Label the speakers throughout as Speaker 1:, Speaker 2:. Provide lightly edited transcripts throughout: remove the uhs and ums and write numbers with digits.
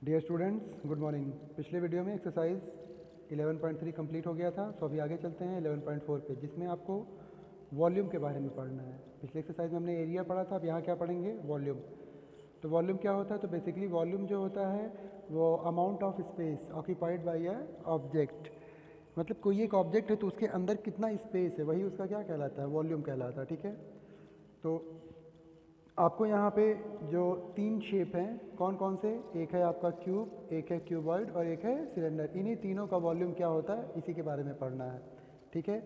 Speaker 1: Dear students, good morning. पिछले video में exercise 11.3 complete हो गया था। सो अभी आगे चलते हैं 11.4 पे, जिसमें आपको वॉल्यूम के बारे में पढ़ना है। पिछले एक्सरसाइज में हमने एरिया पढ़ा था, अब यहाँ क्या पढ़ेंगे? वॉल्यूम। तो वॉल्यूम क्या होता है? तो बेसिकली वॉल्यूम जो होता है वो amount of space occupied by a object. मतलब कोई एक ऑब्जेक्ट है तो उसके अंदर कितना स्पेस है, वही उसका क्या कहलाता है? वॉल्यूम कहलाता है। ठीक है, तो आपको यहाँ पे जो तीन शेप हैं कौन कौन से? एक है आपका क्यूब, एक है क्यूबॉइड और एक है सिलेंडर। इन्हीं तीनों का वॉल्यूम क्या होता है, इसी के बारे में पढ़ना है। ठीक है,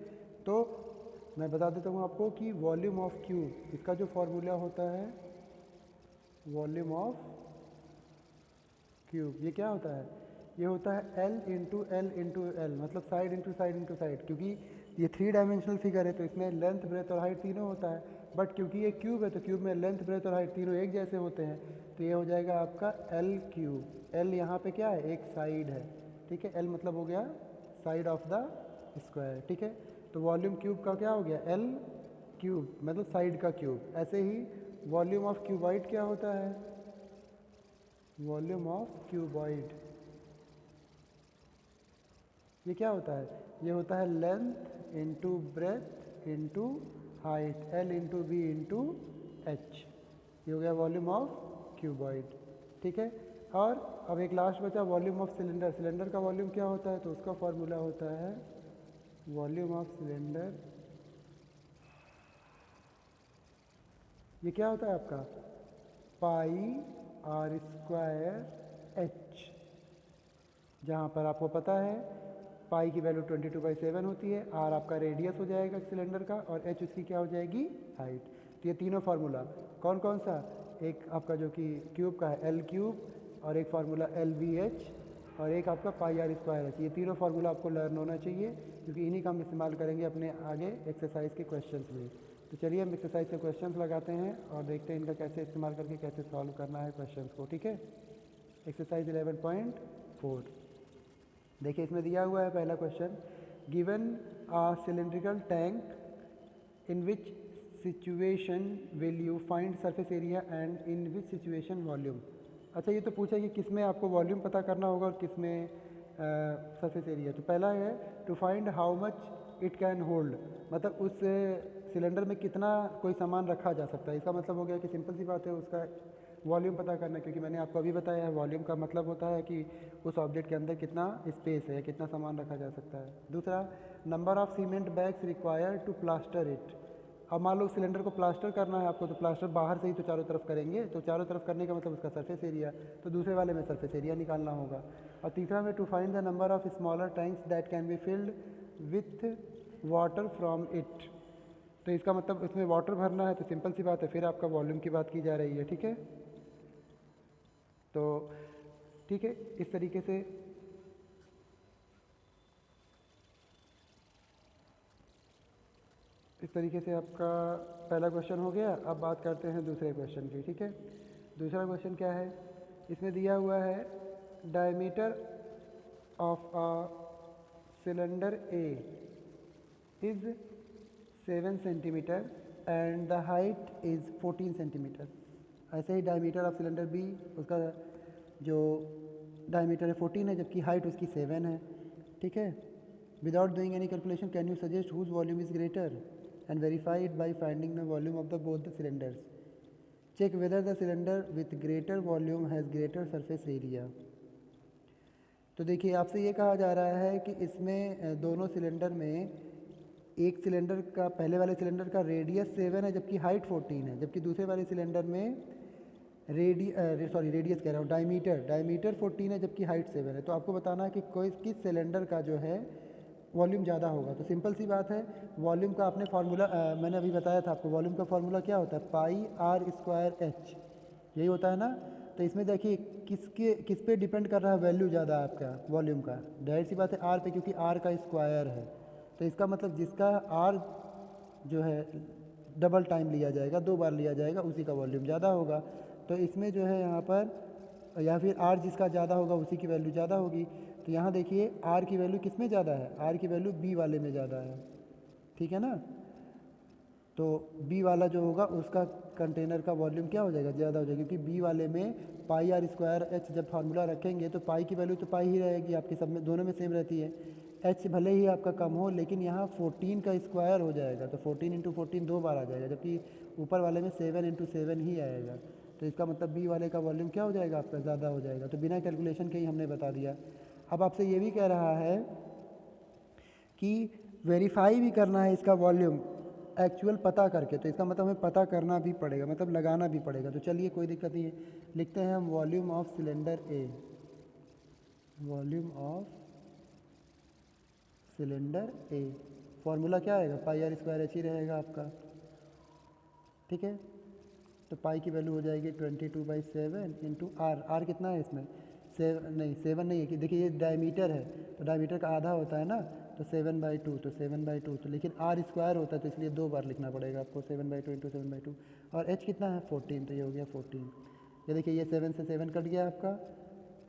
Speaker 1: तो मैं बता देता हूँ आपको कि वॉल्यूम ऑफ क्यूब, इसका जो फॉर्मूला होता है वॉल्यूम ऑफ क्यूब, ये क्या होता है? ये होता है L into L into L, मतलब side into side into side. क्योंकि ये 3 डायमेंशनल फिगर है तो इसमें लेंथ, ब्रेथ और हाइट तीनों होता है। बट क्योंकि ये क्यूब है तो क्यूब में लेंथ, ब्रेथ और हाइट तीनों एक जैसे होते हैं, तो ये हो जाएगा आपका एल क्यूब। एल यहाँ पे क्या है? एक साइड है। ठीक है, एल मतलब हो गया साइड ऑफ द स्क्वायर। ठीक है, तो वॉल्यूम क्यूब का क्या हो गया? एल क्यूब मतलब साइड का क्यूब। ऐसे ही वॉल्यूम ऑफ क्यूबॉइड क्या होता है? वॉल्यूम ऑफ क्यूबॉइड ये क्या होता है? ये होता है length into breadth into height, L into B into H. ये हो गया वॉल्यूम ऑफ क्यूबॉइड। ठीक है, और अब एक लास्ट बचा वॉल्यूम ऑफ सिलेंडर। सिलेंडर का वॉल्यूम क्या होता है? तो उसका फॉर्मूला होता है वॉल्यूम ऑफ सिलेंडर, ये क्या होता है आपका? पाई आर स्क्वायर एच। जहाँ पर आपको पता है पाई की वैल्यू 22/7 होती है, आर आपका रेडियस हो जाएगा सिलेंडर का और एच उसकी क्या हो जाएगी? हाइट। तो ये तीनों फार्मूला कौन कौन सा? एक आपका जो कि क्यूब का है एल क्यूब, और एक फार्मूला एल वी एच, और एक आपका पाई आर स्क्वायर एच। ये तीनों फार्मूला आपको लर्न होना चाहिए क्योंकि इन्हीं का हम इस्तेमाल करेंगे अपने आगे एक्सरसाइज के क्वेश्चंस में। तो चलिए हम एक्सरसाइज के क्वेश्चंस लगाते हैं और देखते हैं इनका कैसे इस्तेमाल करके कैसे सॉल्व करना है क्वेश्चंस को। ठीक है, एक्सरसाइज 11.4 देखिए, इसमें दिया हुआ है पहला question, given a cylindrical tank in which situation will you find surface area and in which situation volume. अच्छा, ये तो पूछा कि किस में आपको वॉल्यूम पता करना होगा और किस में सरफेस एरिया। तो पहला है to find how much it can hold, मतलब उस सिलेंडर में कितना कोई सामान रखा जा सकता है। इसका मतलब हो गया कि सिंपल सी बात है, उसका वॉल्यूम पता करना, क्योंकि मैंने आपको अभी बताया है वॉल्यूम का मतलब होता है कि उस ऑब्जेक्ट के अंदर कितना स्पेस है, कितना सामान रखा जा सकता है। दूसरा, number of cement bags required to plaster it. अब मान लो सिलेंडर को प्लास्टर करना है आपको, तो प्लास्टर बाहर से ही तो चारों तरफ करेंगे, तो चारों तरफ करने का मतलब उसका सरफेस एरिया, तो दूसरे वाले में सरफेस एरिया निकालना होगा। और तीसरा में to find the number of smaller tanks that can be filled with water from it. तो इसका मतलब इसमें वाटर भरना है, तो सिंपल सी बात है, फिर आपका वॉल्यूम की बात की जा रही है। ठीक है, तो ठीक है, इस तरीके से आपका पहला क्वेश्चन हो गया। अब बात करते हैं दूसरे क्वेश्चन की। ठीक है, दूसरा क्वेश्चन क्या है? इसमें दिया हुआ है diameter of a cylinder A is 7 centimetre and the height is 14 centimetre. ऐसे ही डायमीटर ऑफ सिलेंडर बी, उसका जो डायमीटर है 14 है जबकि हाइट उसकी 7 है। ठीक है, without doing any calculation can you suggest whose volume is greater and verify it by finding the volume of the both the cylinders. Check whether the cylinder with greater volume has greater surface area. तो देखिए, आपसे ये कहा जा रहा है कि इसमें दोनों सिलेंडर में एक सिलेंडर का, पहले वाले सिलेंडर का रेडियस 7 है जबकि हाइट 14 है, जबकि दूसरे वाले सिलेंडर में रेडियस कह रहा हूँ, डायमीटर 14 है जबकि हाइट 7 है। तो आपको बताना है कि कोई किस सिलेंडर का जो है वॉल्यूम ज़्यादा होगा। तो सिंपल सी बात है, वॉल्यूम का आपने फार्मूला मैंने अभी बताया था आपको, वॉल्यूम का फार्मूला क्या होता है? पाई आर स्क्वायर एच, यही होता है ना। तो इसमें देखिए किस पे डिपेंड कर रहा है वैल्यू ज़्यादा आपका वॉल्यूम का? जाहिर सी बात है आर पे, क्योंकि आर का स्क्वायर है। तो इसका मतलब जिसका आर जो है डबल टाइम लिया जाएगा, 2 बार लिया जाएगा, उसी का वॉल्यूम ज़्यादा होगा। तो इसमें जो है यहाँ पर, या फिर आर जिसका ज़्यादा होगा उसी की वैल्यू ज़्यादा होगी। तो यहाँ देखिए आर की वैल्यू किस में ज़्यादा है? आर की वैल्यू बी वाले में ज़्यादा है। ठीक है ना, तो बी वाला जो होगा उसका कंटेनर का वॉल्यूम क्या हो जाएगा, ज़्यादा हो जाएगा, क्योंकि बी वाले में पाई आर स्क्वायर एच जब फार्मूला रखेंगे तो पाई की वैल्यू तो पाई ही रहेगी, आपके सब में दोनों में सेम रहती है। एच भले ही आपका कम हो लेकिन यहाँ 14 का स्क्वायर हो जाएगा, तो 14 इंटू 14 दो बार आ जाएगा, जबकि ऊपर वाले में 7 इंटू 7 ही आएगा। तो इसका मतलब बी वाले का वॉल्यूम क्या हो जाएगा आपका, ज़्यादा हो जाएगा। तो बिना कैलकुलेशन के ही हमने बता दिया। अब आपसे ये भी कह रहा है कि वेरीफाई भी करना है इसका वॉल्यूम एक्चुअल पता करके, तो इसका मतलब हमें पता करना भी पड़ेगा, मतलब लगाना भी पड़ेगा। तो चलिए कोई दिक्कत नहीं है, लिखते हैं हम volume of cylinder A, volume of cylinder A, formula क्या आएगा, पाई आर स्क्वायर एच ही रहेगा आपका, ठीक है। तो पाई की वैल्यू हो जाएगी 22/7 इंटू आर, आर कितना है इसमें, सेवन नहीं है कि देखिए ये डायमीटर है, तो डायमीटर का आधा होता है ना, तो 7/2, तो 7/2, तो लेकिन आर स्क्वायर होता है तो इसलिए दो बार लिखना पड़ेगा आपको, 7/2 इंटू 7/2। और एच कितना है 14, तो ये हो गया 14। ये देखिए ये 7 से 7 कट गया आपका,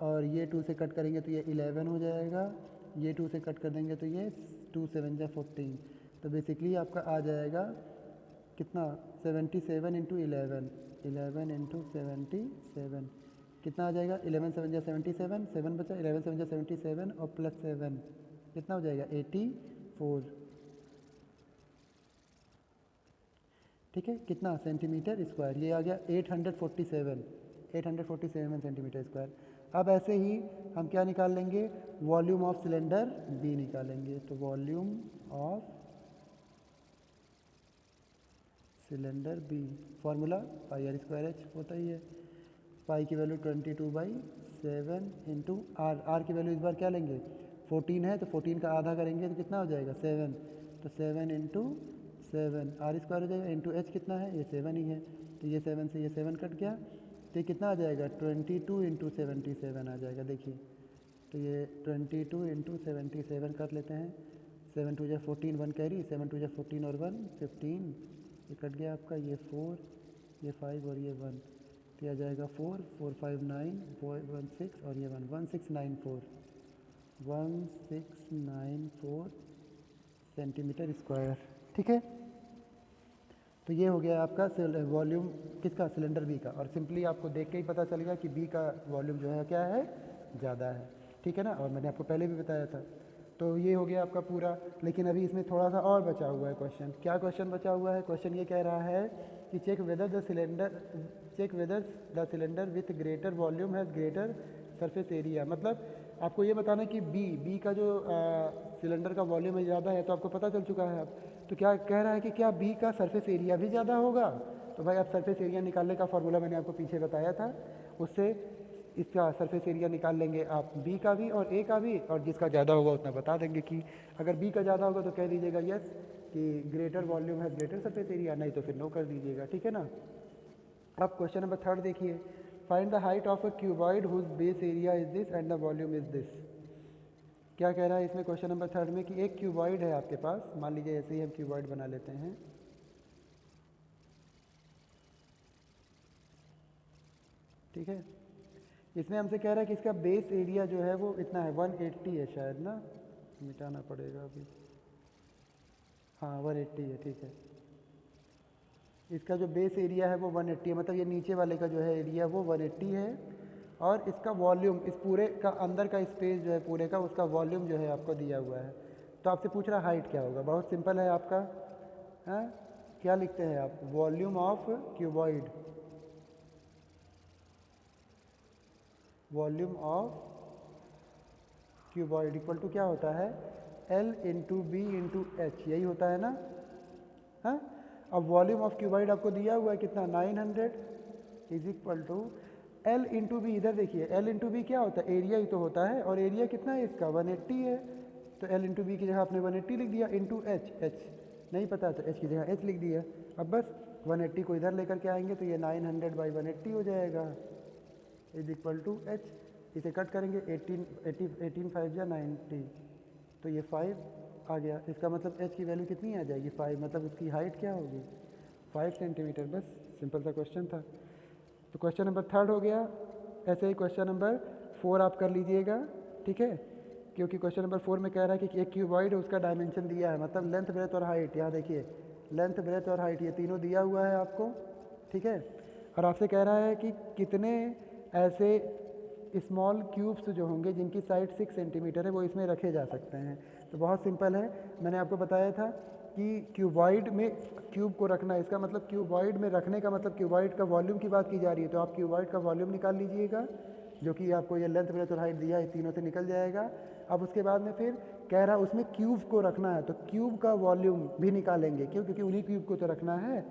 Speaker 1: और ये 2 से कट करेंगे तो ये 11 हो जाएगा, ये 2 से कट कर देंगे तो ये 2 7 जा 14। तो बेसिकली आपका आ जाएगा कितना, 77 इंटू 11, 11 इंटू 77 कितना आ जाएगा, 11 7 जा 77, 7 बचा, 11 7 जा 77 और प्लस 7 कितना हो जाएगा 84, ठीक है। कितना सेंटीमीटर स्क्वायर, ये आ गया 847 सेंटीमीटर स्क्वायर। अब ऐसे ही हम क्या निकाल लेंगे, वॉल्यूम ऑफ सिलेंडर बी निकालेंगे। तो volume of cylinder B, formula pi R square H होता ही है, पाई की वैल्यू 22/7 इंटू आर, आर की वैल्यू इस बार क्या लेंगे 14 है, तो 14 का आधा करेंगे तो कितना हो जाएगा 7, तो 7 इंटू 7 आर स्क्वायर हो जाएगा, इंटू एच कितना है, ये 7 ही है, तो ये 7 से ये 7 कट गया, तो ये कितना आ जाएगा 22 इंटू 77 आ जाएगा। देखिए तो ये 22 इंटू 77 कर लेते हैं, 7 2 जा 14, 1 कैरी, 7 2 जा 14 और 1 15, ये कट गया आपका, ये 4, ये 5 और ये 1, तो यह आ जाएगा 4 4 5 9 4 1 6 और ये 1 1694 1694 सेंटीमीटर स्क्वायर, ठीक है। तो ये हो गया आपका वॉल्यूम किसका, सिलेंडर बी का। और सिंपली आपको देख के ही पता चलेगा कि बी का वॉल्यूम जो है क्या है, ज़्यादा है, ठीक है ना। और मैंने आपको पहले भी बताया था। तो ये हो गया आपका पूरा, लेकिन अभी इसमें थोड़ा सा और बचा हुआ है क्वेश्चन। क्या क्वेश्चन बचा हुआ है, क्वेश्चन ये कह रहा है कि check whether the cylinder with greater volume has greater surface area. मतलब आपको ये बताना है कि बी का जो सिलेंडर का वॉल्यूम है ज़्यादा है, तो आपको पता चल चुका है अब। तो क्या कह रहा है कि क्या बी का सरफेस एरिया भी ज़्यादा होगा। तो भाई आप सरफेस एरिया निकालने का फॉर्मूला मैंने आपको पीछे बताया था, उससे इसका सरफेस एरिया निकाल लेंगे आप बी का भी और ए का भी, और जिसका ज़्यादा होगा उतना बता देंगे कि अगर बी का ज़्यादा होगा तो कह दीजिएगा यस कि ग्रेटर वॉल्यूम है ग्रेटर सरफेस एरिया, नहीं तो फिर नो कर दीजिएगा, ठीक है ना। अब क्वेश्चन नंबर 3 देखिए, find the height of a cuboid whose base area is this and the volume is this. क्या कह रहा है इसमें क्वेश्चन नंबर 3 में कि एक क्यूबॉइड है आपके पास, मान लीजिए ऐसे ही हम क्यूबॉइड बना लेते हैं, ठीक है। इसमें हमसे कह रहा है कि इसका बेस एरिया जो है वो इतना है 180 है शायद ना, मिटाना पड़ेगा अभी, हाँ 180 है, ठीक है। इसका जो बेस एरिया है वो 180 है, मतलब ये नीचे वाले का जो है एरिया वो 180 है, और इसका वॉल्यूम इस पूरे का अंदर का स्पेस जो है पूरे का, उसका वॉल्यूम जो है आपको दिया हुआ है। तो आपसे पूछ रहा हाइट क्या होगा, बहुत सिंपल है आपका, हाँ क्या लिखते हैं आप, volume of cuboid, volume of cuboid equal to क्या होता है, L into B into H, यही होता है ना, हाँ। अब वॉल्यूम ऑफ क्यूबॉइड आपको दिया हुआ है कितना 900 is equal to L into B, इधर देखिए L इंटू बी क्या होता है, एरिया ही तो होता है, और एरिया कितना है इसका 180 है, तो L इंटू बी की जगह आपने 180 लिख दिया, इंटू एच, एच नहीं पता तो एच की जगह एच लिख दिया। अब बस 180 को इधर लेकर के आएंगे तो ये 900/180 हो जाएगा इज इक्वल टू एच, इसे कट करेंगे 18 5 जा 90, तो ये 5 आ गया। इसका मतलब एच की वैल्यू कितनी आ जाएगी 5, मतलब उसकी हाइट क्या होगी 5 सेंटीमीटर। बस सिंपल सा क्वेश्चन था। तो क्वेश्चन नंबर 3 हो गया। ऐसे ही क्वेश्चन नंबर 4 आप कर लीजिएगा, ठीक है, क्योंकि क्वेश्चन नंबर 4 में कह रहा है कि एक क्यूबॉइड है, उसका डायमेंशन दिया है, मतलब लेंथ ब्रेथ और हाइट। यहाँ देखिए लेंथ, ब्रेथ और हाइट ये तीनों दिया हुआ है आपको, ठीक है। और आपसे कह रहा है कि कितने ऐसे स्मॉल क्यूब्स जो होंगे जिनकी साइड 6 सेंटीमीटर है वो इसमें रखे जा सकते हैं। तो बहुत सिंपल है, मैंने आपको बताया था कि क्यूबॉइड में क्यूब को रखना है, इसका मतलब क्यूबॉइड में रखने का मतलब क्यूबॉइड का वॉल्यूम की बात की जा रही है, तो आप क्यूबॉइड का वॉल्यूम निकाल लीजिएगा, जो कि आपको ये लेंथ, ब्रेथ और हाइट दिया है, तीनों से निकल जाएगा। अब उसके बाद में फिर कह रहा है उसमें क्यूब को रखना है, तो क्यूब का वॉल्यूम भी निकालेंगे, क्यों? क्योंकि उन्हीं क्यूब को तो रखना है।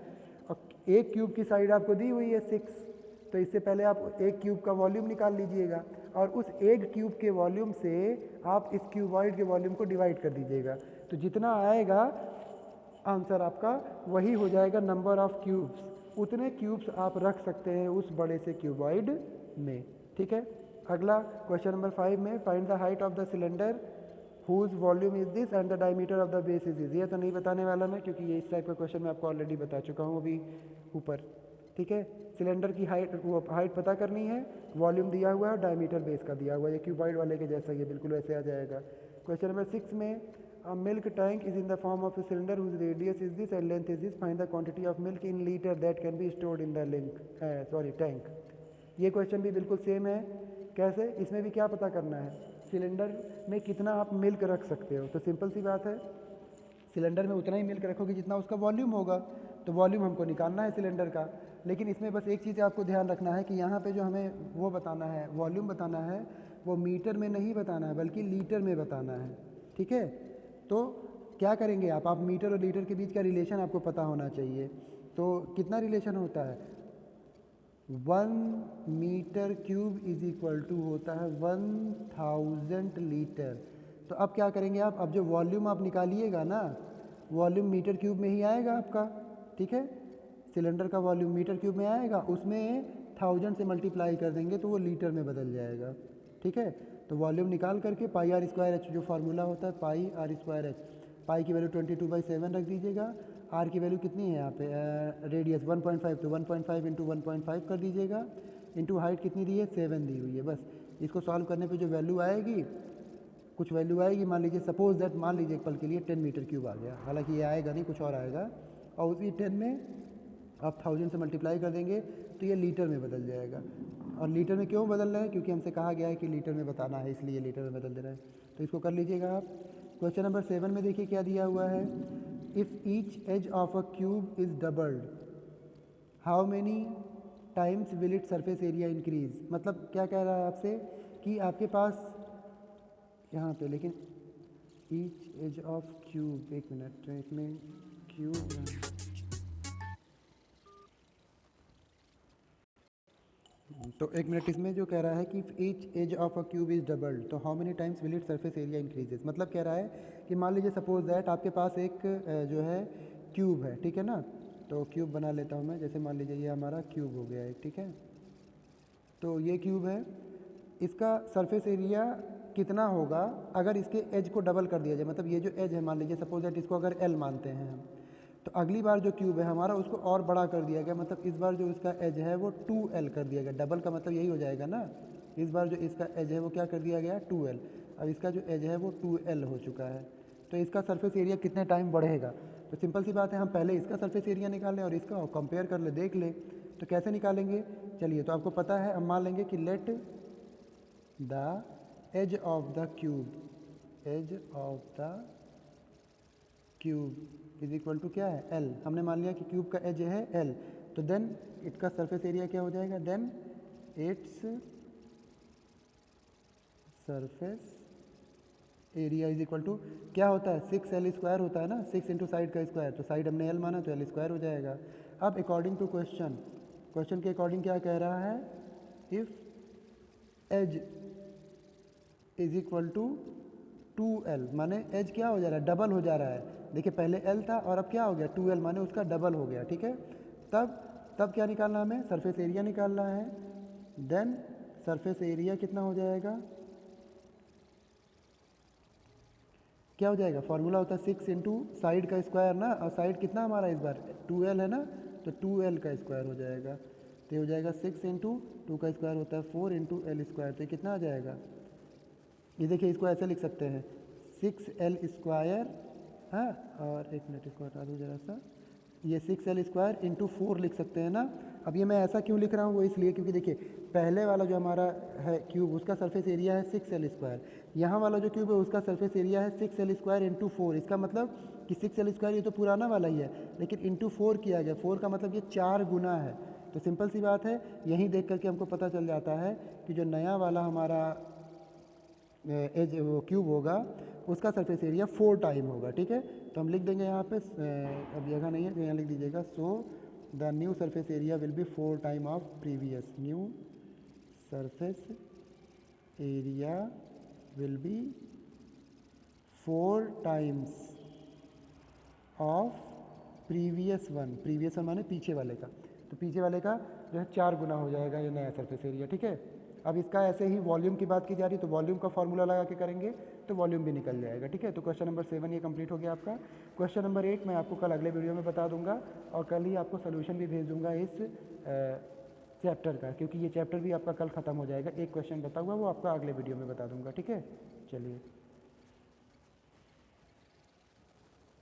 Speaker 1: और एक क्यूब की साइड आपको दी हुई है 6, तो इससे पहले आप एक क्यूब का वॉल्यूम निकाल लीजिएगा, और उस एक क्यूब के वॉल्यूम से आप इस क्यूबॉइड के वॉल्यूम को डिवाइड कर दीजिएगा, तो जितना आएगा आंसर आपका वही हो जाएगा नंबर ऑफ क्यूब्स। उतने क्यूब्स आप रख सकते हैं उस बड़े से क्यूबॉइड में, ठीक है। अगला क्वेश्चन नंबर 5 में find the height of the cylinder whose volume is this and the diameter of the base is this. ये तो नहीं बताने वाला मैं, क्योंकि ये इस टाइप का क्वेश्चन मैं आपको ऑलरेडी बता चुका हूँ अभी ऊपर, ठीक है। सिलेंडर की हाइट, वो हाइट पता करनी है, वॉल्यूम दिया हुआ है, डायमीटर बेस का दिया हुआ है, ये क्यूबॉइड वाले के जैसा, ये बिल्कुल वैसे आ जाएगा। क्वेश्चन नंबर 6 में a milk tank is in the form of a cylinder whose radius is this and length is this. Find the quantity of milk in liter that can be stored in the tank. ये question भी बिल्कुल same है। कैसे? इसमें भी क्या पता करना है, सिलेंडर में कितना आप मिल्क रख सकते हो। तो सिंपल सी बात है, सिलेंडर में उतना ही मिल्क रखोगे जितना उसका वॉल्यूम होगा, तो वॉल्यूम हमको निकालना है सिलेंडर का। लेकिन इसमें बस एक चीज़ आपको ध्यान रखना है कि यहाँ पे जो हमें वो बताना है, वॉल्यूम बताना है, वो मीटर में नहीं बताना है बल्कि लीटर में बताना है, ठीक है। तो क्या करेंगे आप मीटर और लीटर के बीच का रिलेशन आपको पता होना चाहिए। तो कितना रिलेशन होता है, 1 metre cube is equal to होता है 1000 लीटर। तो अब क्या करेंगे आप, अब जो वॉल्यूम आप निकालिएगा ना, वॉल्यूम मीटर क्यूब में ही आएगा आपका, ठीक है। सिलेंडर का वॉल्यूम मीटर क्यूब में आएगा, उसमें 1000 से मल्टीप्लाई कर देंगे तो वो लीटर में बदल जाएगा, ठीक है। तो वॉल्यूम निकाल करके पाई आर स्क्वायर एच जो फार्मूला होता है, पाई आर स्क्वायर एच, पाई की वैल्यू 22/7 रख दीजिएगा, आर की वैल्यू कितनी है यहाँ पे, रेडियस 1.5, तो 1.5 इंटू 1.5 कर दीजिएगा, इंटू हाइट कितनी दी है, 7 दी हुई है। बस इसको सॉल्व करने पे जो वैल्यू आएगी, कुछ वैल्यू आएगी, मान लीजिए सपोज दैट, मान लीजिए एक पल के लिए 10 मीटर क्यूब आ गया, हालांकि ये आएगा नहीं, कुछ और आएगा, और उसी 10 में आप 1000 से मल्टीप्लाई कर देंगे तो ये लीटर में बदल जाएगा। और लीटर में क्यों बदल रहे हैं, क्योंकि हमसे कहा गया है कि लीटर में बताना है, इसलिए लीटर में बदल दे रहे हैं। तो इसको कर लीजिएगा आप। क्वेश्चन नंबर 7 में देखिए क्या दिया हुआ है, if each edge of a cube is doubled how many times will it surface area increase. मतलब क्या कह रहा है आपसे कि आपके पास यहाँ पे, लेकिन ईच एज ऑफ क्यूब, एक मिनट, इसमें क्यूब, तो एक मिनट, इसमें जो कह रहा है कि each edge of a cube is doubled, तो how many times will it surface area increases. मतलब कह रहा है कि मान लीजिए सपोज दैट आपके पास एक जो है क्यूब है, ठीक है ना। तो क्यूब बना लेता हूँ मैं, जैसे मान लीजिए ये हमारा क्यूब हो गया है, ठीक है। तो ये क्यूब है, इसका सरफेस एरिया कितना होगा अगर इसके एज को डबल कर दिया जाए। मतलब ये जो एज है, मान लीजिए सपोज दैट इसको अगर एल मानते हैं हम, तो अगली बार जो क्यूब है हमारा उसको और बड़ा कर दिया गया, मतलब इस बार जो इसका एज है वो 2L कर दिया गया। डबल का मतलब यही हो जाएगा ना, इस बार जो इसका एज है वो क्या कर दिया गया, 2L। अब इसका जो एज है वो 2L हो चुका है, तो इसका सरफेस एरिया कितने टाइम बढ़ेगा। तो सिंपल सी बात है, हम पहले इसका सरफेस एरिया निकाल लें और इसका कंपेयर कर ले, देख ले। तो कैसे निकालेंगे, चलिए, तो आपको पता है, हम मान लेंगे कि let the edge of the cube, edge of the cube is equal to क्या है, एल। हमने मान लिया कि क्यूब का एज है एल, तो देन इसका सरफेस एरिया क्या हो जाएगा, then its surface area is equal to क्या होता है, 6L स्क्वायर होता है ना, 6 इंटू साइड का स्क्वायर, तो साइड हमने एल माना तो एल स्क्वायर हो जाएगा। अब अकॉर्डिंग टू क्वेश्चन, क्वेश्चन के अकॉर्डिंग क्या कह रहा है, if edge is equal to 2L, माने एज क्या हो जा रहा है, डबल हो जा रहा है। देखिए पहले L था और अब क्या हो गया, 2L, माने उसका डबल हो गया, ठीक है। तब क्या निकालना, हमें सरफेस एरिया निकालना है। देन सरफेस एरिया कितना हो जाएगा, क्या हो जाएगा, फॉर्मूला होता है 6 इंटू साइड का स्क्वायर ना, और साइड कितना हमारा इस बार 2L है ना, तो 2L का स्क्वायर हो जाएगा। तो ये हो जाएगा 6 इंटू 2 का स्क्वायर होता है 4 इंटू L स्क्वायर, तो ये कितना आ जाएगा, ये देखिए इसको ऐसे लिख सकते हैं 6L स्क्वायर, हाँ, और एक मिनट इसको हटा दूँ ज़रा सा, ये 6L² इंटू 4 लिख सकते हैं ना। अब ये मैं ऐसा क्यों लिख रहा हूँ, वो इसलिए क्योंकि देखिए पहले वाला जो हमारा है क्यूब उसका सरफेस एरिया है 6L², यहाँ वाला जो क्यूब है उसका सरफेस एरिया है 6L² इंटू 4। इसका मतलब कि 6L² ये तो पुराना वाला ही है, लेकिन इंटू 4 किया गया, 4 का मतलब ये 4 गुना है। तो सिंपल सी बात है, यहीं देख करके हमको पता चल जाता है कि जो नया वाला हमारा एज वो क्यूब होगा उसका सरफेस एरिया 4 टाइम होगा। ठीक है, तो हम लिख देंगे यहाँ पे, अब जगह नहीं है तो यहाँ लिख दीजिएगा, so the new surface area will be 4 time of previous. New surface area will be 4 times of previous one माने पीछे वाले का, तो पीछे वाले का जो है 4 गुना हो जाएगा ये नया सरफेस एरिया। ठीक है, अब इसका ऐसे ही वॉल्यूम की बात की जा रही है तो वॉल्यूम का फॉर्मूला लगा के करेंगे तो वॉल्यूम भी निकल जाएगा। ठीक है, तो क्वेश्चन नंबर 7 ये कंप्लीट हो गया आपका। क्वेश्चन नंबर 8 मैं आपको कल अगले वीडियो में बता दूंगा और कल ही आपको सोल्यूशन भी भेज दूंगा इस चैप्टर का, क्योंकि ये चैप्टर भी आपका कल ख़त्म हो जाएगा। एक क्वेश्चन बता हुआ वो आपका अगले वीडियो में बता दूंगा। ठीक है, चलिए।